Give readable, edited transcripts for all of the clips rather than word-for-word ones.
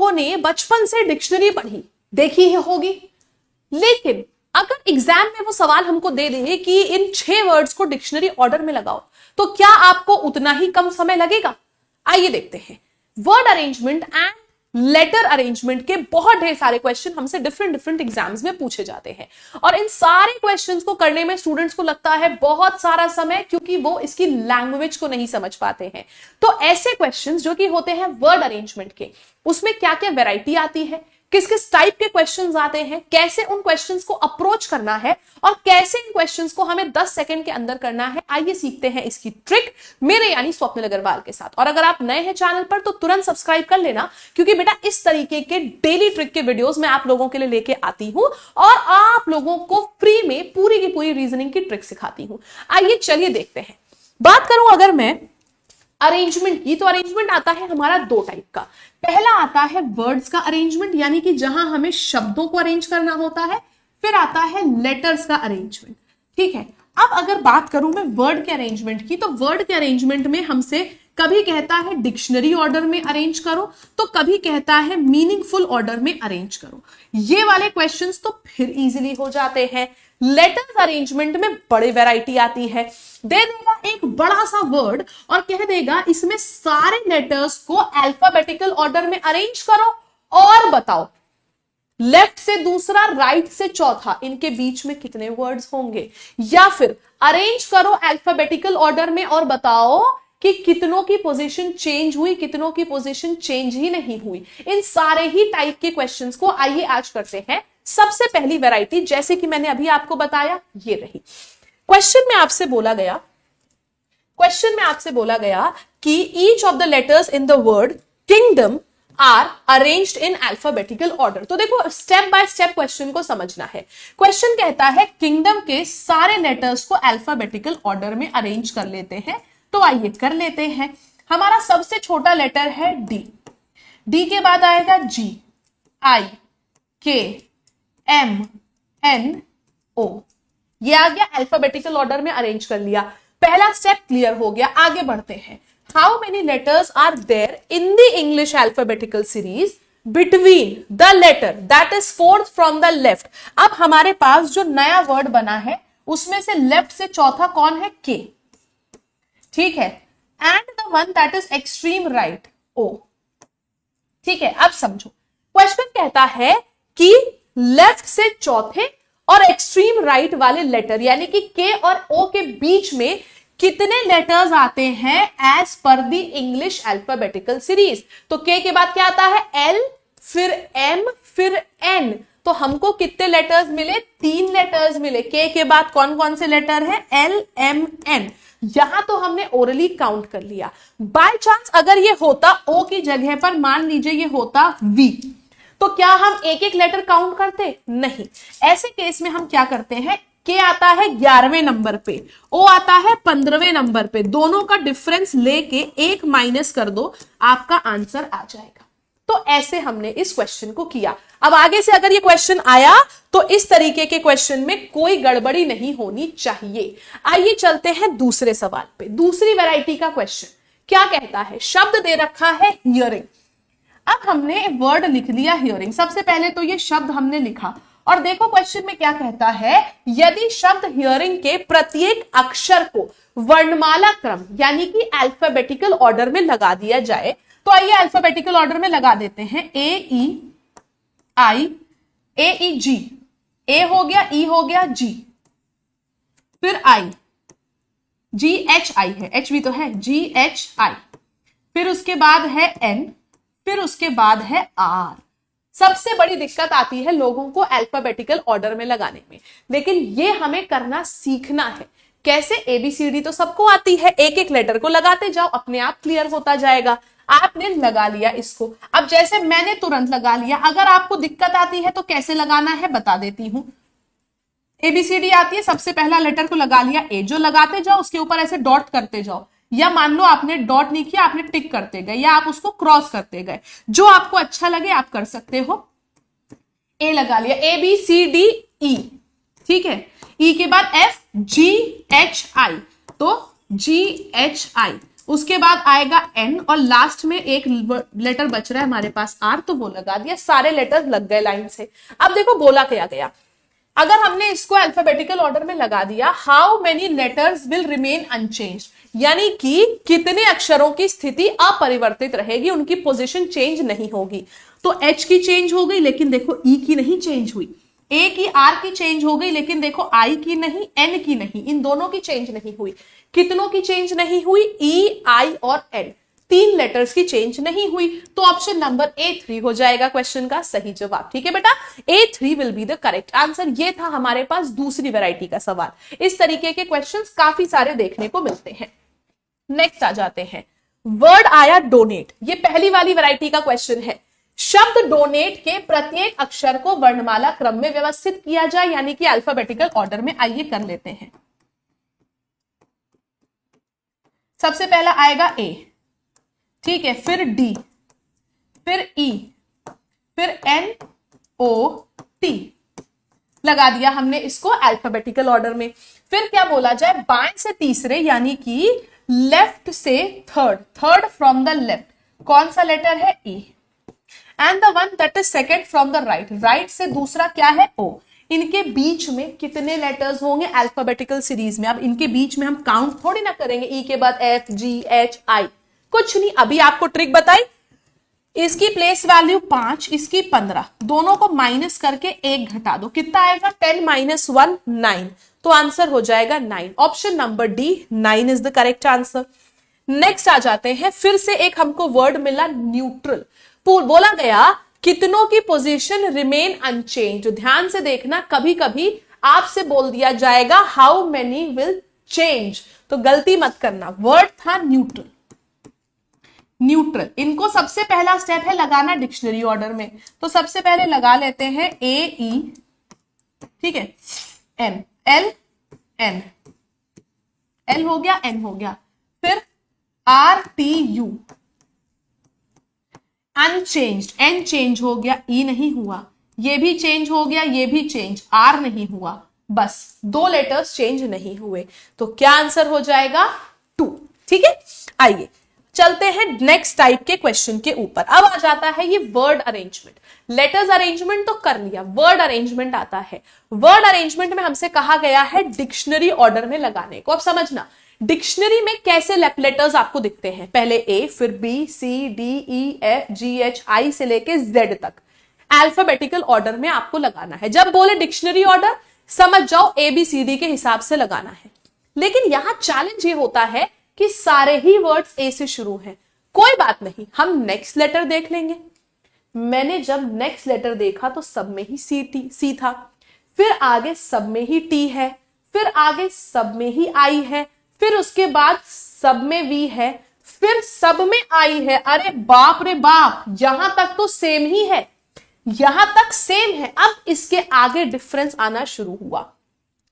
लोगों ने बचपन से डिक्शनरी पढ़ी देखी ही होगी, लेकिन अगर एग्जाम में वो सवाल हमको दे दे कि इन 6 वर्ड्स को डिक्शनरी ऑर्डर में लगाओ, तो क्या आपको उतना ही कम समय लगेगा? आइए देखते हैं। Word arrangement and later arrangement के बहुत ढेर सारे क्वेश्चन हमसे डिफरेंट एग्जाम्स में पूछे जाते हैं, और इन सारे क्वेश्चंस को करने में स्टूडेंट्स को लगता है बहुत सारा समय, क्योंकि वो इसकी लैंग्वेज को नहीं समझ पाते हैं। तो ऐसे क्वेश्चंस जो कि होते हैं वर्ड अरेंजमेंट के, उसमें क्या क्या वैरायटी आती है, किस किस टाइप के क्वेश्चंस आते हैं, कैसे उन क्वेश्चंस को अप्रोच करना है, और कैसे इन क्वेश्चंस को हमें 10 सेकंड के अंदर करना है, आइए सीखते हैं इसकी ट्रिक मेरे यानी स्वप्निल अग्रवाल के साथ। और अगर आप नए हैं चैनल पर तो तुरंत सब्सक्राइब कर लेना, क्योंकि बेटा इस तरीके के डेली ट्रिक के वीडियोस मैं आप लोगों के लिए लेके आती हूं और आप लोगों को फ्री में पूरी की पूरी रीजनिंग की ट्रिक सिखाती हूं। आइए चलिए देखते हैं। बात करूं अगर मैं अरेंजमेंट की, तो अरेंजमेंट आता है हमारा 2 टाइप का। पहला आता है वर्ड्स का अरेंजमेंट, यानी कि जहां हमें शब्दों को अरेंज करना होता है। फिर आता है लेटर्स का अरेंजमेंट। ठीक है, अब अगर बात करूं मैं वर्ड के अरेंजमेंट की, तो वर्ड के अरेंजमेंट में हमसे कभी कहता है डिक्शनरी ऑर्डर में अरेंज करो, तो कभी कहता है मीनिंगफुल ऑर्डर में अरेंज करो। ये वाले क्वेश्चंस तो फिर इजीली हो जाते हैं। लेटर्स अरेंजमेंट में बड़ी वैरायटी आती है। दे देगा एक बड़ा सा वर्ड और कह देगा इसमें सारे लेटर्स को अल्फाबेटिकल ऑर्डर में अरेंज करो और बताओ लेफ्ट से दूसरा, राइट से चौथा, इनके बीच में कितने वर्ड्स होंगे। या फिर अरेंज करो अल्फाबेटिकल ऑर्डर में और बताओ कि कितनों की पोजीशन चेंज हुई, कितनों की पोजीशन चेंज ही नहीं हुई। इन सारे ही टाइप के क्वेश्चंस को आइए आज करते हैं। सबसे पहली वैरायटी, जैसे कि मैंने अभी आपको बताया, ये रही। क्वेश्चन में आपसे बोला गया कि each of the letters in the word kingdom are arranged in alphabetical order. तो देखो स्टेप बाय स्टेप क्वेश्चन को समझना है। क्वेश्चन कहता है किंगडम के सारे लेटर्स को अल्फाबेटिकल ऑर्डर में अरेंज कर लेते हैं। तो आइए कर लेते हैं। हमारा सबसे छोटा लेटर है डी। डी के बाद आएगा जी, आई, के, एम, एन, ओ। ये आ गया, अल्फाबेटिकल ऑर्डर में अरेंज कर लिया। पहला स्टेप क्लियर हो गया। आगे बढ़ते हैं। How many letters are there in the English alphabetical series between the letter that is fourth from the left. अब हमारे पास जो नया वर्ड बना है उसमें से लेफ्ट से चौथा कौन है? के। ठीक है, and the one that is extreme right, O. ठीक है, अब समझो। क्वेश्चन कहता है कि लेफ्ट से चौथे और एक्सट्रीम राइट वाले लेटर यानी कि के और ओ के बीच में कितने लेटर्स आते हैं as per the English alphabetical series. तो के के बाद क्या आता है? एल, फिर एम, फिर एन। तो हमको कितने लेटर्स मिले? 3 लेटर्स मिले। के बाद कौन कौन से लेटर है? L, M, N. यहां तो हमने ओरली काउंट कर लिया। बाय चांस अगर ये होता ओ की जगह पर, मान लीजिए ये होता वी, तो क्या हम एक एक लेटर काउंट करते? नहीं। ऐसे केस में हम क्या करते हैं, के आता है 11वें नंबर पे, ओ आता है 15वें नंबर पे, दोनों का डिफरेंस लेके 1 माइनस कर दो, आपका आंसर आ जाएगा। तो ऐसे हमने इस क्वेश्चन को किया। अब आगे से अगर ये क्वेश्चन आया तो इस तरीके के क्वेश्चन में कोई गड़बड़ी नहीं होनी चाहिए। आइए चलते हैं दूसरे सवाल पे। दूसरी वैरायटी का क्वेश्चन क्या कहता है? शब्द दे रखा है हियरिंग। अब हमने वर्ड लिख लिया हियरिंग। सबसे पहले तो ये शब्द हमने लिखा और देखो क्वेश्चन में क्या कहता है, यदि शब्द हियरिंग के प्रत्येक अक्षर को वर्णमाला क्रम यानी कि अल्फाबेटिकल ऑर्डर में लगा दिया जाए, तो आइए अल्फाबेटिकल ऑर्डर में लगा देते हैं। ए ई आई, ए ई जी, ए हो गया, ई हो गया, जी, फिर आई, जी एच आई है, एच भी तो है, जी एच आई, फिर उसके बाद है एन, फिर उसके बाद है आर। सबसे बड़ी दिक्कत आती है लोगों को अल्फाबेटिकल ऑर्डर में लगाने में, लेकिन ये हमें करना सीखना है। कैसे? एबीसीडी तो सबको आती है, एक एक लेटर को लगाते जाओ, अपने आप क्लियर होता जाएगा। आपने लगा लिया इसको। अब जैसे मैंने तुरंत लगा लिया, अगर आपको दिक्कत आती है तो कैसे लगाना है बता देती हूं। एबीसीडी आती है, सबसे पहला लेटर को लगा लिया ए, जो लगाते जाओ उसके ऊपर ऐसे डॉट करते जाओ, या मान लो आपने डॉट नहीं किया, आपने टिक करते गए, या आप उसको क्रॉस करते गए, जो आपको अच्छा लगे आप कर सकते हो। ए लगा लिया, A B C D E, ठीक है। ई के बाद एफ, जी एच आई, तो जी एच आई, उसके बाद आएगा एन और लास्ट में एक लेटर बच रहा है हमारे पास आर, तो वो लगा दिया, सारे लेटर लग गए लाइन से। अब देखो बोला क्या गया, अगर हमने इसको अल्फाबेटिकल ऑर्डर में लगा दिया, how many letters will remain unchange, यानी कि कितने अक्षरों की स्थिति अपरिवर्तित रहेगी, उनकी पोजीशन चेंज नहीं होगी। तो एच की चेंज हो गई लेकिन देखो ई की नहीं चेंज हुई, ए की आर की चेंज हो गई लेकिन देखो आई की नहीं, एन की नहीं, इन दोनों की चेंज नहीं हुई। कितनों की चेंज नहीं हुई, ई आई और एन, 3 लेटर्स की चेंज नहीं हुई। तो ऑप्शन नंबर A3 हो जाएगा क्वेश्चन का सही जवाब। ठीक है बेटा, A3 will be the correct answer. ये था हमारे पास दूसरी वैरायटी का सवाल। इस तरीके के क्वेश्चंस काफी सारे देखने को मिलते हैं। नेक्स्ट आ जाते हैं, वर्ड आया डोनेट, ये पहली वाली वैरायटी का क्वेश्चन है। शब्द डोनेट के प्रत्येक अक्षर को वर्णमाला क्रम में व्यवस्थित किया जाए, यानी कि अल्फाबेटिकल ऑर्डर में। आइए कर लेते हैं। सबसे पहला आएगा ए, ठीक है, फिर डी, फिर ई, फिर एन ओ टी, लगा दिया हमने इसको अल्फाबेटिकल ऑर्डर में। फिर क्या बोला जाए, बाएं से तीसरे यानी कि लेफ्ट से third, third from the left, कौन सा लेटर है, E, and the one that is second from the right, right से दूसरा क्या है, ओ। इनके बीच में कितने लेटर्स होंगे अल्फाबेटिकल सीरीज में। अब इनके बीच में हम काउंट थोड़ी ना करेंगे, ई के बाद एफ, जी, एच, आई, कुछ नहीं। अभी आपको ट्रिक बताई, इसकी प्लेस वैल्यू 5, इसकी 15, दोनों को माइनस करके 1 घटा दो, कितना आएगा, 10 - 1 9, तो आंसर हो जाएगा 9। Option number D 9 is the correct answer. Next आ जाते हैं, फिर से एक हमको वर्ड मिला न्यूट्रल। बोला गया कितनों की पोजीशन रिमेन अनचेंज। ध्यान से देखना, कभी कभी आपसे बोल दिया जाएगा हाउ मेनी विल चेंज, तो गलती मत करना। वर्ड था न्यूट्रल, न्यूट्रल। इनको सबसे पहला स्टेप है लगाना डिक्शनरी ऑर्डर में, तो सबसे पहले लगा लेते हैं ए ई, ठीक है, एन, एल, एन, एल हो गया, एन हो गया, फिर R T U, unchanged, N change हो गया, ई नहीं हुआ, ये भी चेंज हो गया, ये भी चेंज, आर नहीं हुआ, बस 2 लेटर्स चेंज नहीं हुए, तो क्या आंसर हो जाएगा 2। ठीक है, आइए चलते हैं नेक्स्ट टाइप के क्वेश्चन के ऊपर। अब आ जाता है ये वर्ड अरेंजमेंट। लेटर्स अरेंजमेंट तो कर लिया, वर्ड अरेंजमेंट आता है। वर्ड अरेंजमेंट में हमसे कहा गया है डिक्शनरी ऑर्डर में लगाने को। अब समझना, डिक्शनरी में कैसे लेटर्स आपको दिखते हैं, पहले ए, फिर बी, सी, डी, ई, एफ, जी, एच, आई से लेके जेड तक अल्फाबेटिकल ऑर्डर में आपको लगाना है। जब बोले डिक्शनरी ऑर्डर, समझ जाओ ए बी सी डी के हिसाब से लगाना है। लेकिन यहां चैलेंज ये होता है कि सारे ही वर्ड्स ए से शुरू हैं। कोई बात नहीं, हम नेक्स्ट लेटर देख लेंगे। मैंने जब नेक्स्ट लेटर देखा तो सब में ही सी था, फिर आगे सब में ही टी है, फिर आगे सब में ही आई है, फिर उसके बाद सब में वी है, फिर सब में आई है। अरे बाप रे बाप, यहां तक तो सेम ही है, यहां तक सेम है। अब इसके आगे डिफरेंस आना शुरू हुआ।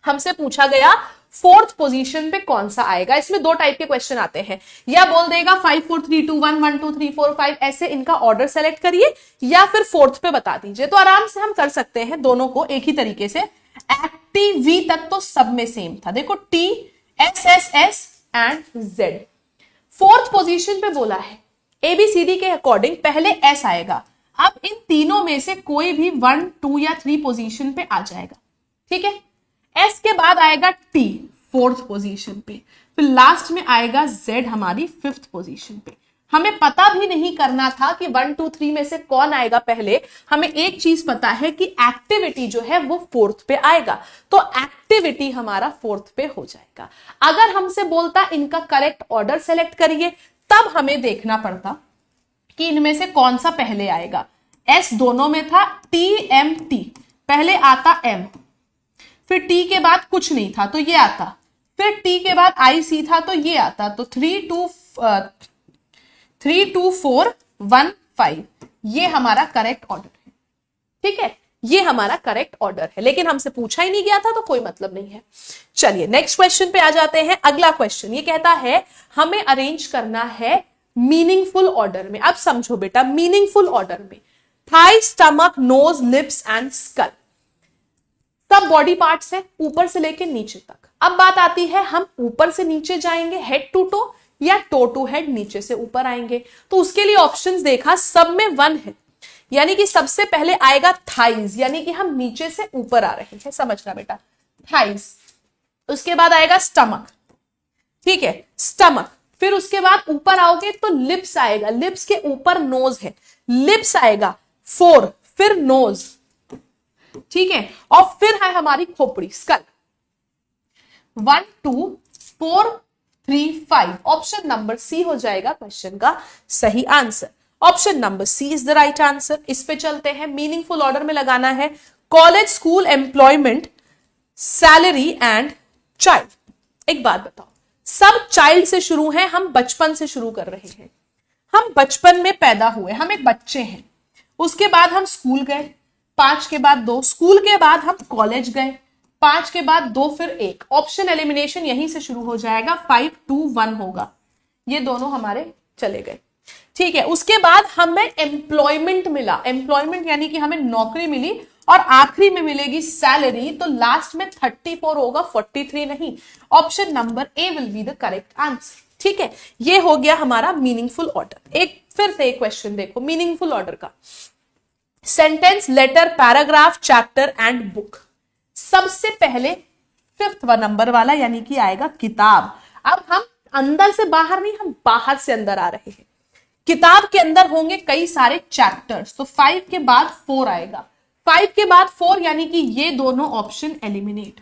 हमसे पूछा गया 4th पोजीशन पे कौन सा आएगा। इसमें 2 टाइप के क्वेश्चन आते हैं, या बोल देगा 5 4 3 2 1 1 2 3 4 5, ऐसे इनका ऑर्डर सेलेक्ट करिए, या फिर 4th पे बता दीजिए। तो आराम से हम कर सकते हैं दोनों को एक ही तरीके से। एक्टिव वी तक तो सब में सेम था, देखो T, S S S and Z. 4th position पे बोला है एबीसीडी के अकॉर्डिंग पहले एस आएगा। अब इन तीनों में से कोई भी 1 2 या 3 पोजीशन पे आ जाएगा, ठीक है। एस के बाद आएगा टी 4th पोजीशन पे, फिर लास्ट में आएगा जेड हमारी 5th पोजीशन पे। हमें पता भी नहीं करना था कि 1 2 3 में से कौन आएगा पहले, हमें एक चीज पता है कि एक्टिविटी जो है वो 4th पे आएगा, तो एक्टिविटी हमारा 4th पे हो जाएगा। अगर हमसे बोलता इनका करेक्ट ऑर्डर सेलेक्ट करिए, तब हमें देखना पड़ता कि इनमें से कौन सा पहले आएगा। एस दोनों में था, टी एम टी, पहले आता एम, फिर टी के बाद कुछ नहीं था तो ये आता, फिर टी के बाद आई सी था तो ये आता, तो 3 2 4 1 5 ये हमारा करेक्ट ऑर्डर है, ठीक है, ये हमारा करेक्ट ऑर्डर है। लेकिन हमसे पूछा ही नहीं गया था तो कोई मतलब नहीं है। चलिए नेक्स्ट क्वेश्चन पे आ जाते हैं। अगला क्वेश्चन ये कहता है हमें अरेंज करना है मीनिंगफुल ऑर्डर में। अब समझो बेटा, मीनिंगफुल ऑर्डर में thigh, stomach, nose, lips and skull सब बॉडी पार्ट्स है ऊपर से लेके नीचे तक। अब बात आती है हम ऊपर से नीचे जाएंगे हेड टू टो, या टो टू हेड नीचे से ऊपर आएंगे। तो उसके लिए ऑप्शंस देखा, सब में 1 है, यानी कि सबसे पहले आएगा थाइज, यानी कि हम नीचे से ऊपर आ रहे हैं, समझना बेटा, थाइज। उसके बाद आएगा स्टमक, ठीक है, स्टमक। फिर उसके बाद ऊपर आओगे तो लिप्स आएगा, लिप्स के ऊपर नोज है, लिप्स आएगा 4, फिर नोज, ठीक है, और फिर है हमारी खोपड़ी, स्कल। 1 2 4 3 5, ऑप्शन नंबर सी हो जाएगा क्वेश्चन का सही answer. Option number C is the right answer. इस पे चलते हैं, मीनिंगफुल ऑर्डर में लगाना है। College, school, employment, salary and child. एक बात बताओ, सब चाइल्ड से शुरू है, हम बचपन से शुरू कर रहे हैं। हम बचपन में पैदा हुए, हम एक बच्चे हैं। उसके बाद हम स्कूल गए, 5 के बाद 2, स्कूल के बाद हम कॉलेज गए, 5 के बाद 2, फिर 1। ऑप्शन एलिमिनेशन यहीं से शुरू हो जाएगा, 5 2 1 होगा, ये दोनों हमारे चले गए, ठीक है। उसके बाद हमें एम्प्लॉयमेंट मिला, एम्प्लॉयमेंट यानी कि हमें नौकरी मिली, और आखिरी में मिलेगी सैलरी, तो लास्ट में 34 होगा, 43 नहीं। Option number A will be the correct answer, ठीक है। ये हो गया हमारा मीनिंगफुल ऑर्डर। एक फिर से एक क्वेश्चन देखो मीनिंगफुल ऑर्डर का, sentence, letter, paragraph, chapter and book. सबसे पहले 5th नंबर वाला यानी कि आएगा किताब। अब हम अंदर से बाहर नहीं, हम बाहर से अंदर आ रहे हैं। किताब के अंदर होंगे कई सारे चैप्टर्स, तो 5 के बाद 4 आएगा, 5 के बाद 4 यानी कि ये दोनों ऑप्शन एलिमिनेट,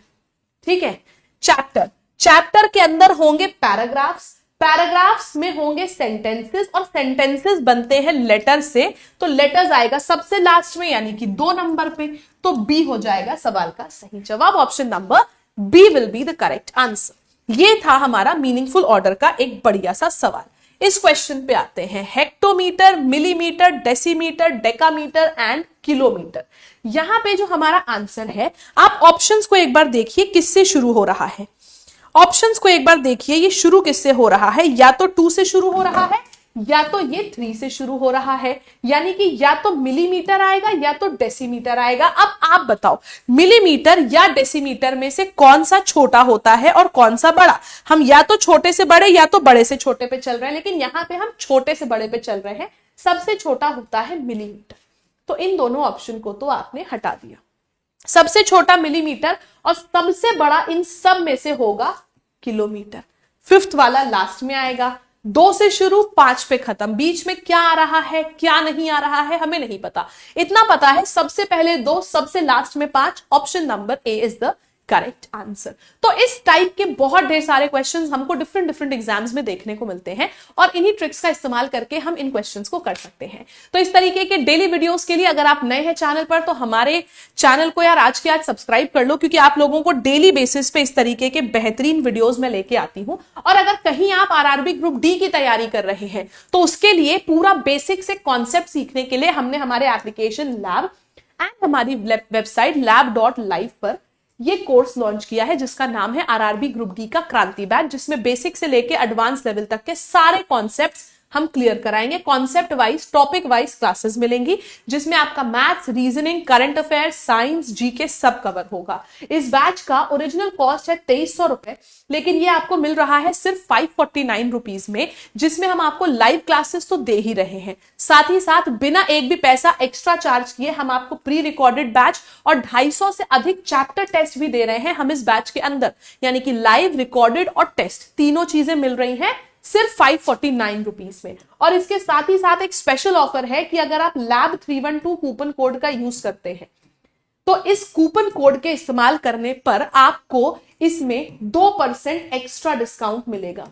ठीक है। चैप्टर, चैप्टर के अंदर होंगे पैराग्राफ्स, पैराग्राफ्स में होंगे सेंटेंसेस, और सेंटेंसेस बनते हैं लेटर से, तो लेटर्स आएगा सबसे लास्ट में यानी कि 2 नंबर पे, तो बी हो जाएगा सवाल का सही जवाब। Option number B will be the correct answer. ये था हमारा मीनिंगफुल ऑर्डर का एक बढ़िया सा सवाल। इस क्वेश्चन पे आते हैं, hectometre, millimetre, decimetre, decametre and kilometre. यहां पे जो हमारा आंसर है, आप ऑप्शंस को एक बार देखिए किससे शुरू हो रहा है। ऑप्शंस को एक बार देखिए, ये शुरू किससे हो रहा है, या तो 2 से शुरू हो रहा है, या तो ये 3 से शुरू हो रहा है, यानी कि या तो मिलीमीटर आएगा या तो डेसीमीटर आएगा। अब आप बताओ, मिलीमीटर या डेसीमीटर में से कौन सा छोटा होता है और कौन सा बड़ा। हम या तो छोटे से बड़े या तो बड़े से छोटे पे चल रहे हैं, लेकिन यहां पे हम छोटे से बड़े पे चल रहे हैं, सबसे छोटा होता है मिलीमीटर। तो इन दोनों ऑप्शन को तो आपने हटा दिया, सबसे छोटा मिलीमीटर और सबसे बड़ा इन सब में से होगा किलोमीटर। 5th वाला लास्ट में आएगा, 2 से शुरू 5 पे खत्म, बीच में क्या आ रहा है क्या नहीं आ रहा है हमें नहीं पता, इतना पता है सबसे पहले 2, सबसे लास्ट में 5। Option number A is the correct answer. तो इस टाइप के बहुत ढेर सारे क्वेश्चंस हमको डिफरेंट डिफरेंट एग्जाम्स में देखने को मिलते हैं, और इन्हीं ट्रिक्स का इस्तेमाल करके हम इन क्वेश्चंस को कर सकते हैं। तो इस तरीके के डेली वीडियोस के लिए अगर आप नए हैं चैनल पर, तो हमारे चैनल को यार आज के आज सब्सक्राइब कर लो, क्योंकि आप लोगों को डेली बेसिस पे इस तरीके के बेहतरीन वीडियोस में लेके आती हूं। और अगर कहीं आप आरआरबी ग्रुप डी की तैयारी कर रहे हैं, तो उसके लिए पूरा बेसिक से कॉन्सेप्ट सीखने के लिए हमने हमारे एप्लीकेशन लैब एंड हमारी वेबसाइट lab.live पर ये कोर्स लॉन्च किया है, जिसका नाम है आरआरबी ग्रुप डी का क्रांति बैच, जिसमें बेसिक से लेके एडवांस लेवल तक के सारे कॉन्सेप्ट्स हम क्लियर कराएंगे। Concept wise, topic wise classes मिलेंगी, जिसमें आपका maths, reasoning, current affairs, science, GK सब कवर होगा। इस बैच का ओरिजिनल कॉस्ट है 2300 रुपए, लेकिन ये आपको मिल रहा है सिर्फ 549 रुपीज में, जिसमें हम आपको लाइव क्लासेस तो दे ही रहे हैं, साथ ही साथ बिना एक भी पैसा एक्स्ट्रा चार्ज किए हम आपको प्री रिकॉर्डेड बैच और 250 से अधिक चैप्टर टेस्ट भी दे रहे हैं हम इस बैच के अंदर, यानी कि लाइव, रिकॉर्डेड और टेस्ट तीनों चीजें मिल रही हैं सिर्फ 549 रुपीज में। और इसके साथ ही साथ एक स्पेशल ऑफर है कि अगर आप लैब 312 कूपन कोड का यूज करते हैं, तो इस कूपन कोड के इस्तेमाल करने पर आपको इसमें 2% एक्स्ट्रा डिस्काउंट मिलेगा।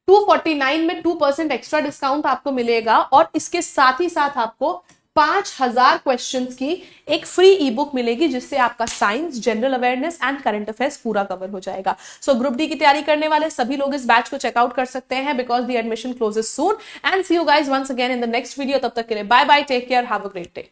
249 में 2% एक्स्ट्रा डिस्काउंट आपको मिलेगा, और इसके साथ ही साथ आपको 5000 क्वेश्चंस की एक फ्री ई बुक मिलेगी, जिससे आपका science, general awareness and current affairs पूरा कवर हो जाएगा। सो ग्रुप डी की तैयारी करने वाले सभी लोग इस बैच को चेकआउट कर सकते हैं, because the admission closes soon. And see you guys once again in the next video. तब तक के लिए bye bye, take care, have a great day.